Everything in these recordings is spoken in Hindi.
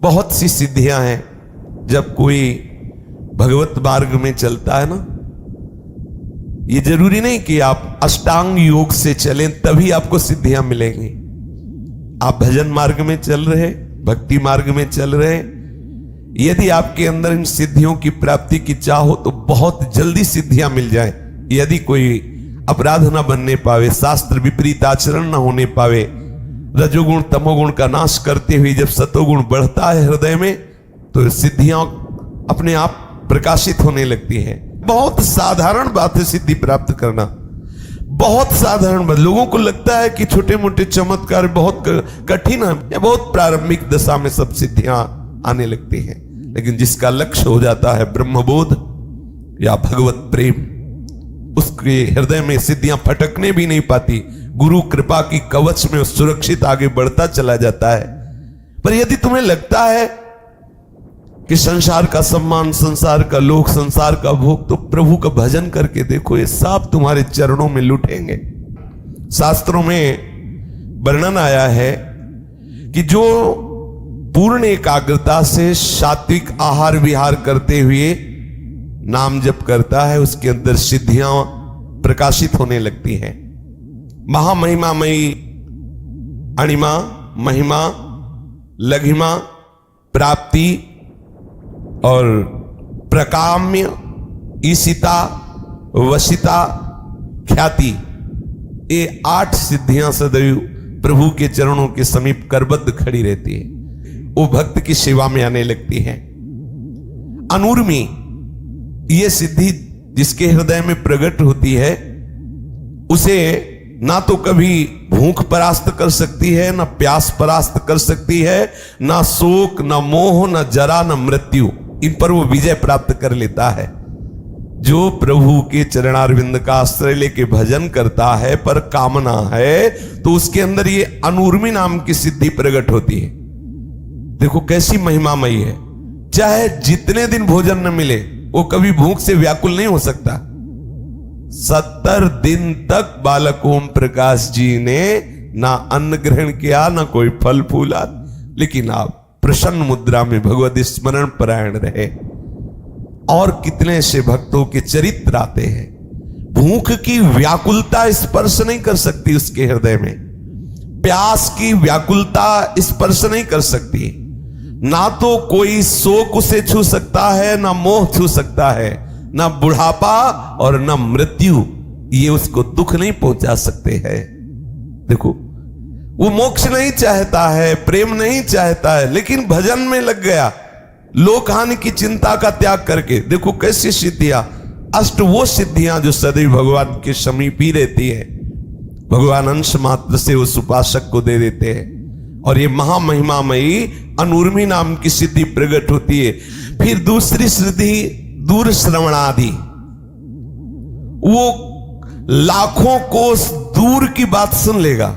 बहुत सी सिद्धियां हैं। जब कोई भगवत मार्ग में चलता है ना, ये जरूरी नहीं कि आप अष्टांग योग से चलें तभी आपको सिद्धियां मिलेंगी। आप भजन मार्ग में चल रहे, भक्ति मार्ग में चल रहे, यदि आपके अंदर इन सिद्धियों की प्राप्ति की चाह हो तो बहुत जल्दी सिद्धियां मिल जाएं। यदि कोई अपराध न बनने पावे, शास्त्र विपरीत आचरण न होने पावे, रजोगुण तमोगुण का नाश करते हुए जब सतोगुण बढ़ता है हृदय में, तो सिद्धियां अपने आप प्रकाशित होने लगती हैं। बहुत साधारण बात है सिद्धि प्राप्त करना, बहुत साधारण बात। लोगों को लगता है कि छोटे मोटे चमत्कार बहुत कठिन है, या बहुत प्रारंभिक दशा में सब सिद्धियां आने लगती हैं। लेकिन जिसका लक्ष्य हो जाता है ब्रह्मबोध या भगवत प्रेम, उसके हृदय में सिद्धियां फटकने भी नहीं पाती। गुरु कृपा की कवच में सुरक्षित आगे बढ़ता चला जाता है। पर यदि तुम्हें लगता है कि संसार का सम्मान, संसार का लोक, संसार का भोग, तो प्रभु का भजन करके देखो, ये सब तुम्हारे चरणों में लुटेंगे। शास्त्रों में वर्णन आया है कि जो पूर्ण एकाग्रता से सात्विक आहार विहार करते हुए नाम जप करता है, उसके अंदर सिद्धियां प्रकाशित होने लगती हैं। महामहिमामयी अणिमा, महिमा, लघिमा, प्राप्ति और प्रकाम्य, ईशिता, वशिता, ख्याति, ये 8 सिद्धियां सदैव प्रभु के चरणों के समीप करबद्ध खड़ी रहती है। वो भक्त की सेवा में आने लगती है। अनूर्मी, ये सिद्धि जिसके हृदय में प्रकट होती है, उसे ना तो कभी भूख परास्त कर सकती है, ना प्यास परास्त कर सकती है, ना शोक, ना मोह, ना जरा, ना मृत्यु, इन पर वो विजय प्राप्त कर लेता है। जो प्रभु के चरणारविंद का आश्रय लेके भजन करता है पर कामना है, तो उसके अंदर ये अनूर्मी नाम की सिद्धि प्रकट होती है। देखो कैसी महिमामयी है। चाहे जितने दिन भोजन न मिले, वो कभी भूख से व्याकुल नहीं हो सकता। 70 दिन तक बालक ओम प्रकाश जी ने ना अन्न ग्रहण किया, ना कोई फल फूला, लेकिन आप प्रसन्न मुद्रा में भगवत स्मरण परायण रहे। और कितने से भक्तों के चरित्र आते हैं। भूख की व्याकुलता स्पर्श नहीं कर सकती उसके हृदय में, प्यास की व्याकुलता स्पर्श नहीं कर सकती, ना तो कोई शोक उसे छू सकता है, ना मोह छू सकता है, ना बुढ़ापा और ना मृत्यु, ये उसको दुख नहीं पहुंचा सकते हैं। देखो, वो मोक्ष नहीं चाहता है, प्रेम नहीं चाहता है, लेकिन भजन में लग गया, लोक हानि की चिंता का त्याग करके। देखो कैसी सिद्धियां, अष्ट वो सिद्धियां जो सदैव भगवान के समीप ही रहती है। भगवान अंश मात्र से उस उपासक को दे देते हैं। और ये महामहिमामयी अनूर्मी नाम की सिद्धि प्रकट होती है। फिर दूसरी सिद्धि दूर श्रवणादि, वो लाखों कोस दूर की बात सुन लेगा।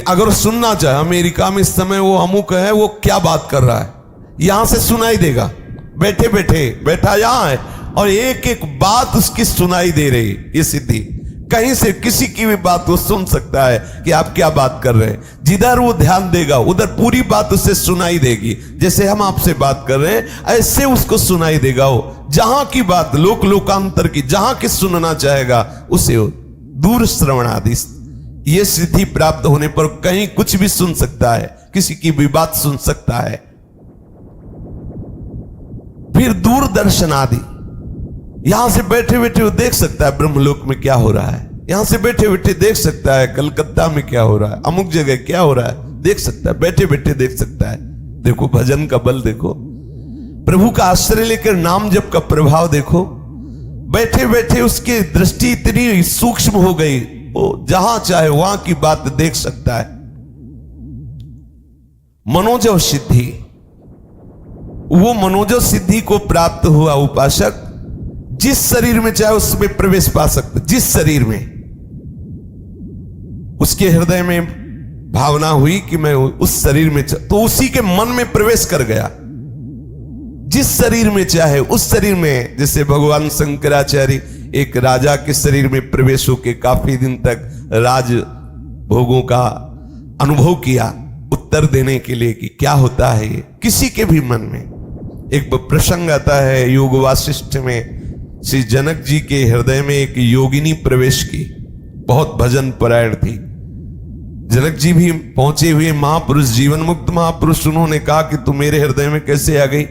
अगर सुनना चाहे, अमेरिका में इस समय वो अमुक है, वो क्या बात कर रहा है, यहां से सुनाई देगा। बैठे बैठे बैठा यहां है और एक एक बात उसकी सुनाई दे रही। ये सिद्धि कहीं से किसी की भी बात वो सुन सकता है कि आप क्या बात कर रहे हैं। जिधर वो ध्यान देगा उधर पूरी बात उसे सुनाई देगी। जैसे हम आपसे बात कर रहे हैं, ऐसे उसको सुनाई देगा। वो जहां की बात, लोक लोकांतर की, जहां की सुनना चाहेगा उसे दूर श्रवणादि, ये सिद्धि प्राप्त होने पर कहीं कुछ भी सुन सकता है, किसी की भी बात सुन सकता है। फिर दूरदर्शन आदि, यहां से बैठे बैठे वो देख सकता है ब्रह्मलोक में क्या हो रहा है, यहां से बैठे बैठे देख सकता है कलकत्ता में क्या हो रहा है, अमुक जगह क्या हो रहा है, देख सकता है, बैठे बैठे देख सकता है। देखो भजन का बल देखो, प्रभु का आश्रय लेकर नाम जप का प्रभाव देखो। बैठे बैठे उसकी दृष्टि इतनी सूक्ष्म हो गई, वो जहां चाहे वहां की बात देख सकता है। मनोजव सिद्धि, वो मनोजव सिद्धि को प्राप्त हुआ उपासक जिस शरीर में चाहे उसमें प्रवेश पा सकता। जिस शरीर में उसके हृदय में भावना हुई कि मैं उस शरीर में, तो उसी के मन में प्रवेश कर गया। जिस शरीर में चाहे उस शरीर में, जैसे भगवान शंकराचार्य एक राजा के शरीर में प्रवेश होकर काफी दिन तक राज भोगों का अनुभव किया। उत्तर उत्तर देने के लिए कि क्या होता है ये किसी के भी मन में। एक प्रसंग आता है योग वासिष्ठ में, श्री जनक जी के हृदय में एक योगिनी प्रवेश की, बहुत भजन परायण थी। जनक जी भी पहुंचे हुए महापुरुष, जीवन मुक्त महापुरुष, उन्होंने कहा कि तू मेरे हृदय में कैसे आ गई।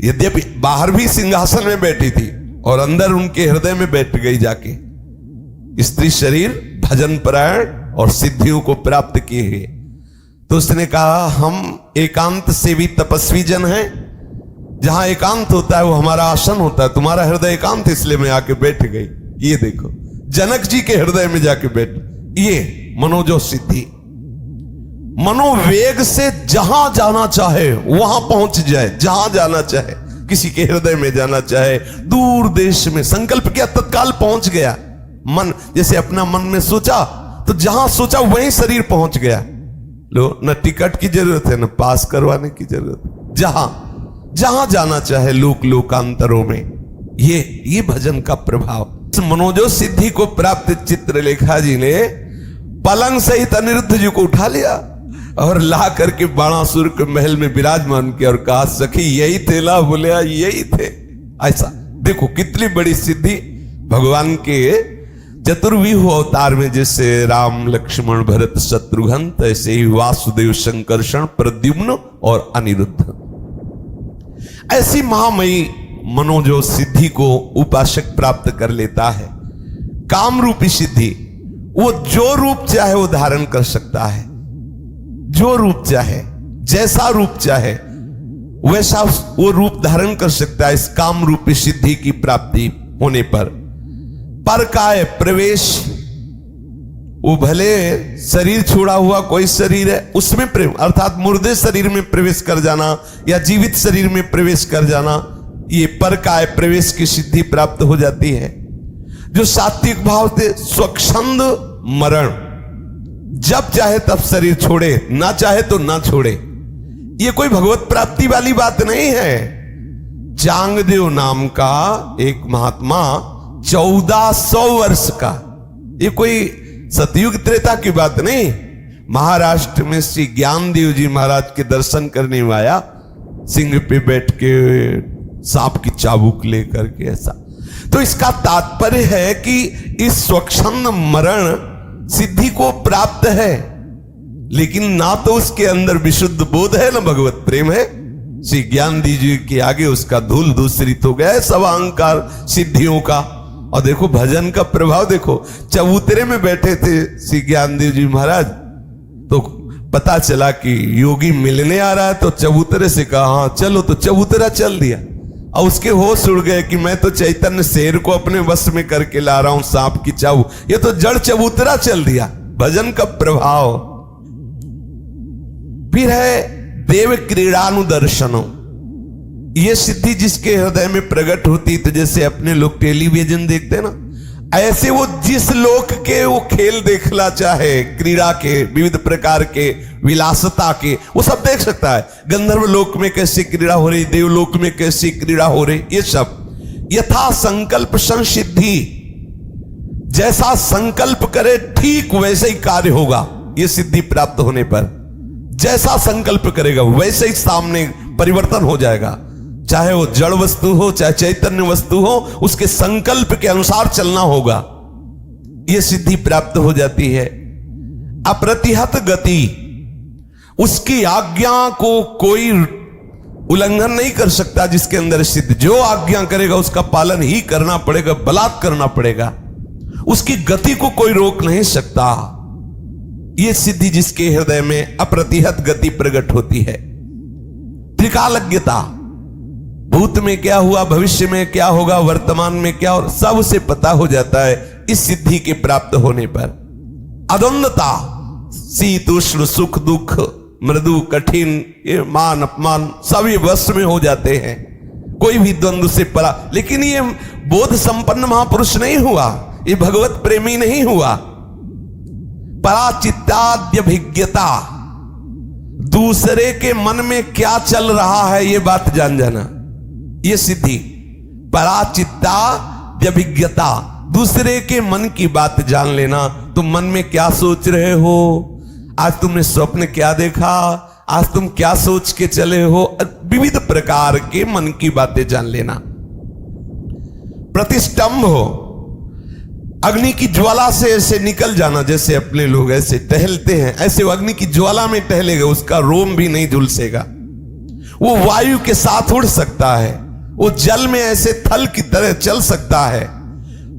यद्यपि बाहर भी सिंहासन में बैठी थी और अंदर उनके हृदय में बैठ गई जाके। स्त्री शरीर, भजन परायण और सिद्धियों को प्राप्त किए हुए। तो उसने कहा हम एकांत सेवी तपस्वी जन हैं, जहां एकांत होता है वो हमारा आसन होता है, तुम्हारा हृदय एकांत इसलिए मैं आके बैठ गई। ये देखो जनक जी के हृदय में जाके बैठ, ये मनोजो सिद्धि। मनोवेग से जहां जाना चाहे वहां पहुंच जाए, जहां जाना चाहे, किसी के हृदय में जाना चाहे, दूर देश में संकल्प किया तत्काल पहुंच गया। मन जैसे अपना मन में सोचा तो जहां सोचा वहीं शरीर पहुंच गया। लो, न टिकट की जरूरत है न पास करवाने की जरूरत, जहां जहां जाना चाहे लोक लोकांतरों में। ये भजन का प्रभाव। मनोजो सिद्धि को प्राप्त चित्रलेखा जी ने पलंग सहित अनिरुद्ध जी को उठा लिया और ला करके बाणासुर के महल में विराजमान किया और कहा सखी यही थे ला, बोले यही थे। ऐसा देखो कितनी बड़ी सिद्धि भगवान के चतुर्व्यूह अवतार में, जैसे राम लक्ष्मण भरत शत्रुघ्न, ऐसे ही वासुदेव संकर्षण प्रद्युम्न और अनिरुद्ध। ऐसी महामयी मनोजो सिद्धि को उपासक प्राप्त कर लेता है। काम रूपी सिद्धि, वो जो रूप चाहे वो धारण कर सकता है, जो रूप चाहे, जैसा रूप चाहे वैसा वो रूप धारण कर सकता है इस काम रूपी सिद्धि की प्राप्ति होने पर काय प्रवेश, वो भले शरीर छोड़ा हुआ कोई शरीर है उसमें प्रेम, अर्थात मुर्दे शरीर में प्रवेश कर जाना या जीवित शरीर में प्रवेश कर जाना, ये पर काय प्रवेश की सिद्धि प्राप्त हो जाती है। जो सात्विक भाव से स्वच्छंद मरण, जब चाहे तब शरीर छोड़े, ना चाहे तो ना छोड़े, ये कोई भगवत प्राप्ति वाली बात नहीं है। चांगदेव नाम का एक महात्मा 1400 वर्ष का, ये कोई सतयुग त्रेता की बात नहीं, महाराष्ट्र में श्री ज्ञानदेव जी महाराज के दर्शन करने में आया, सिंह पे बैठ के सांप की चाबुक लेकर के। ऐसा तो इसका तात्पर्य है कि इस स्वच्छंद मरण सिद्धि को प्राप्त है, लेकिन ना तो उसके अंदर विशुद्ध बोध है ना भगवत प्रेम है। श्री ज्ञानदेव जी के आगे उसका धूल दूसरित हो गया है सब अहंकार सिद्धियों का। और देखो भजन का प्रभाव देखो, चबूतरे में बैठे थे श्री ज्ञानदेव जी महाराज, तो पता चला कि योगी मिलने आ रहा है, तो चबूतरे से कहा हाँ चलो, तो चबूतरा चल दिया। और उसके होश उड़ गए कि मैं तो चैतन्य शेर को अपने वश में करके ला रहा हूं सांप की चाबू, ये तो जड़ चबूतरा चल दिया। भजन का प्रभाव। फिर है देव क्रीड़ानुदर्शनों, ये सिद्धि जिसके हृदय में प्रकट होती, तो जैसे अपने लोग टेलीविजन देखते हैं ना, ऐसे वो जिस लोक के वो खेल देखना चाहे, क्रीड़ा के, विविध प्रकार के, विलासता के, वो सब देख सकता है। गंधर्व लोक में कैसी क्रीड़ा हो रही, देवलोक में कैसी क्रीड़ा हो रही, ये सब यथा संकल्प संसिद्धि, जैसा संकल्प करे ठीक वैसे ही कार्य होगा। ये सिद्धि प्राप्त होने पर जैसा संकल्प करेगा वैसे ही सामने परिवर्तन हो जाएगा, चाहे वो जड़ वस्तु हो चाहे चैतन्य वस्तु हो, उसके संकल्प के अनुसार चलना होगा। यह सिद्धि प्राप्त हो जाती है। अप्रतिहत गति, उसकी आज्ञा को कोई उल्लंघन नहीं कर सकता जिसके अंदर सिद्ध, जो आज्ञा करेगा उसका पालन ही करना पड़ेगा, बलात् करना पड़ेगा, उसकी गति को कोई रोक नहीं सकता। यह सिद्धि जिसके हृदय में अप्रतिहत गति प्रकट होती है। त्रिकालज्ञता, भूत में क्या हुआ, भविष्य में क्या होगा, वर्तमान में क्या हो, सब उसे पता हो जाता है इस सिद्धि के प्राप्त होने पर। अद्वंदता, शीत उष्ण सुख दुख मृदु कठिन, ये मान अपमान सब ये वश में हो जाते हैं, कोई भी द्वंद्व से परा। लेकिन ये बोध संपन्न महापुरुष नहीं हुआ, ये भगवत प्रेमी नहीं हुआ। पराचित्ताद्यभिज्ञता, दूसरे के मन में क्या चल रहा है ये बात जान जाना, ये सिद्धि। पराचित्ताद्यभिज्ञता, दूसरे के मन की बात जान लेना, तुम मन में क्या सोच रहे हो, आज तुमने स्वप्न क्या देखा, आज तुम क्या सोच के चले हो, विविध प्रकार के मन की बातें जान लेना। प्रतिष्ठम्भ हो, अग्नि की ज्वाला से ऐसे निकल जाना, जैसे अपने लोग ऐसे टहलते हैं, ऐसे वो अग्नि की ज्वाला में टहलेगा, उसका रोम भी नहीं झुलसेगा। वो वायु के साथ उड़ सकता है, वो जल में ऐसे थल की तरह चल सकता है,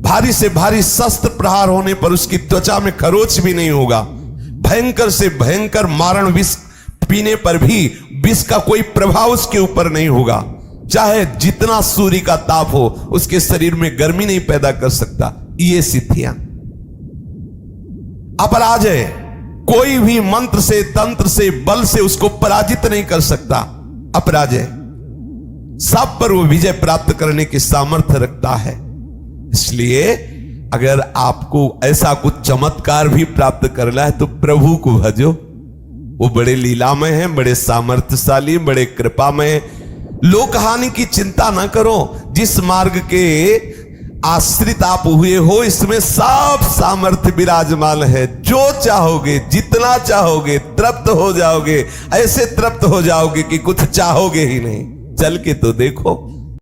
भारी से भारी शस्त्र प्रहार होने पर उसकी त्वचा में खरोच भी नहीं होगा, भयंकर से भयंकर मारण विष पीने पर भी विष का कोई प्रभाव उसके ऊपर नहीं होगा। चाहे जितना सूर्य का ताप हो, उसके शरीर में गर्मी नहीं पैदा कर सकता। ये सिद्धियां अपराजय, कोई भी मंत्र से, तंत्र से, बल से उसको पराजित नहीं कर सकता। अपराजय, सब पर वो विजय प्राप्त करने की सामर्थ्य रखता है। इसलिए अगर आपको ऐसा कुछ चमत्कार भी प्राप्त करना है तो प्रभु को भजो। वो बड़े लीलामय हैं, बड़े सामर्थ्यशाली, बड़े कृपामय। लोक हानि की चिंता ना करो। जिस मार्ग के आश्रित आप हुए हो, इसमें सब सामर्थ्य विराजमान है। जो चाहोगे, जितना चाहोगे, तृप्त हो जाओगे। ऐसे तृप्त हो जाओगे कि कुछ चाहोगे ही नहीं। चल के तो देखो।